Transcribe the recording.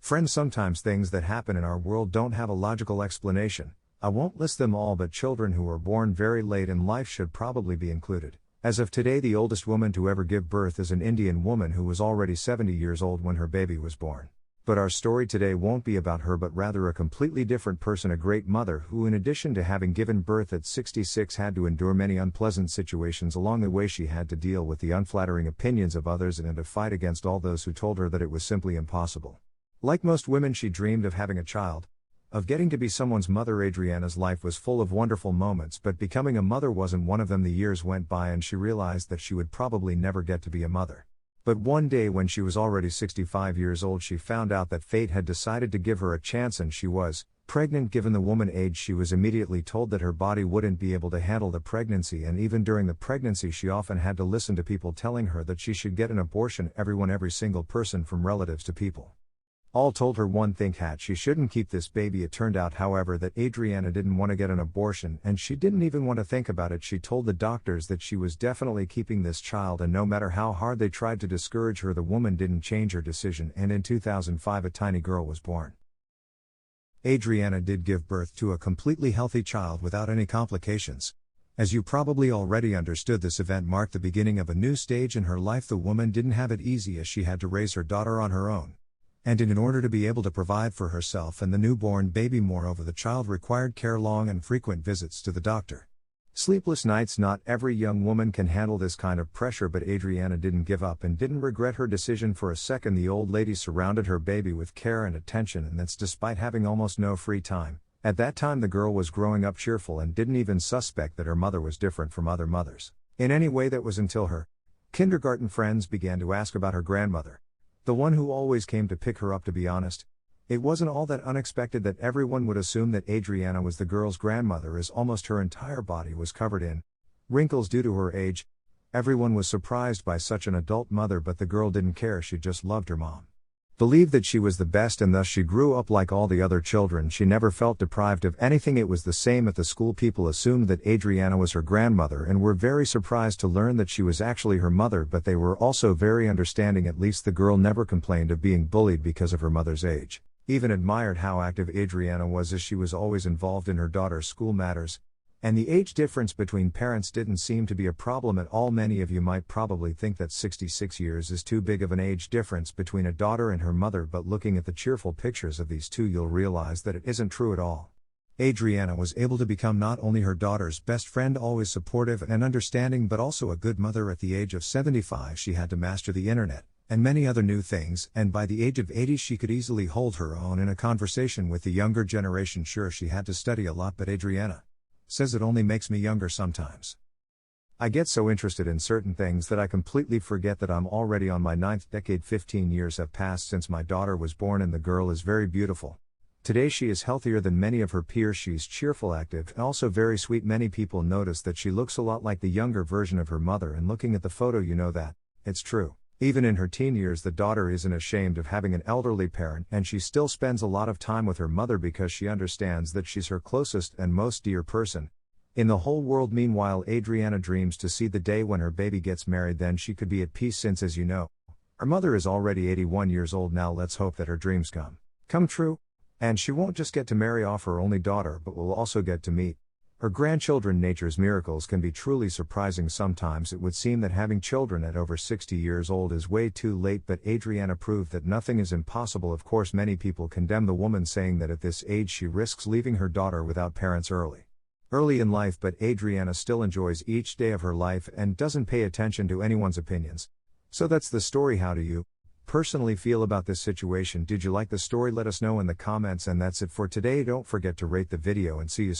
Friends, sometimes things that happen in our world don't have a logical explanation. I won't list them all, but children who are born very late in life should probably be included. As of today, the oldest woman to ever give birth is an Indian woman who was already 70 years old when her baby was born. But our story today won't be about her, but rather a completely different person, a great mother who, in addition to having given birth at 66, had to endure many unpleasant situations along the way. She had to deal with the unflattering opinions of others and to fight against all those who told her that it was simply impossible. Like most women, she dreamed of having a child, of getting to be someone's mother. Adriana's life was full of wonderful moments, but becoming a mother wasn't one of them. The years went by and she realized that she would probably never get to be a mother. But one day, when she was already 65 years old, she found out that fate had decided to give her a chance, and she was pregnant. Given the woman age, she was immediately told that her body wouldn't be able to handle the pregnancy, and even during the pregnancy she often had to listen to people telling her that she should get an abortion. Every single person, from relatives to people, all told her one thing, that she shouldn't keep this baby. It turned out, however, that Adriana didn't want to get an abortion, and she didn't even want to think about it. She told the doctors that she was definitely keeping this child, and no matter how hard they tried to discourage her, the woman didn't change her decision, and in 2005 a tiny girl was born. Adriana did give birth to a completely healthy child without any complications. As you probably already understood, this event marked the beginning of a new stage in her life. The woman didn't have it easy, as she had to raise her daughter on her own. And in order to be able to provide for herself and the newborn baby, moreover, the child required care, long and frequent visits to the doctor. Sleepless nights. Not every young woman can handle this kind of pressure, but Adriana didn't give up and didn't regret her decision for a second. The old lady surrounded her baby with care and attention, and that's despite having almost no free time. At that time, the girl was growing up cheerful and didn't even suspect that her mother was different from other mothers in any way. That was until her kindergarten friends began to ask about her grandmother, the one who always came to pick her up. To be honest, it wasn't all that unexpected that everyone would assume that Adriana was the girl's grandmother, as almost her entire body was covered in wrinkles due to her age. Everyone was surprised by such an adult mother, but the girl didn't care. She just loved her mom, believed that she was the best, and thus she grew up like all the other children. She never felt deprived of anything. It was the same at the school. People assumed that Adriana was her grandmother and were very surprised to learn that she was actually her mother, but they were also very understanding. At least the girl never complained of being bullied because of her mother's age, even admired how active Adriana was, as she was always involved in her daughter's school matters. And the age difference between parents didn't seem to be a problem at all. Many of you might probably think that 66 years is too big of an age difference between a daughter and her mother, but looking at the cheerful pictures of these two, you'll realize that it isn't true at all. Adriana was able to become not only her daughter's best friend, always supportive and understanding, but also a good mother. At the age of 75, she had to master the internet and many other new things, and by the age of 80 she could easily hold her own in a conversation with the younger generation. Sure, she had to study a lot, but Adriana says it only makes me younger sometimes. I get so interested in certain things that I completely forget that I'm already on my 9th decade. 15 years have passed since my daughter was born, and the girl is very beautiful. Today she is healthier than many of her peers. She's cheerful, active, and also very sweet. Many people notice that she looks a lot like the younger version of her mother, and looking at the photo you know that it's true. Even in her teen years, the daughter isn't ashamed of having an elderly parent, and she still spends a lot of time with her mother because she understands that she's her closest and most dear person in the whole world. Meanwhile, Adriana dreams to see the day when her baby gets married. Then she could be at peace, since, as you know, her mother is already 81 years old now. Let's hope that her dreams come true, and she won't just get to marry off her only daughter, but will also get to meet her grandchildren. Nature's miracles can be truly surprising. Sometimes it would seem that having children at over 60 years old is way too late, but Adriana proved that nothing is impossible. Of course, many people condemn the woman, saying that at this age she risks leaving her daughter without parents early in life, but Adriana still enjoys each day of her life and doesn't pay attention to anyone's opinions. So that's the story. How do you personally feel about this situation? Did you like the story? Let us know in the comments, and that's it for today. Don't forget to rate the video, and see you soon.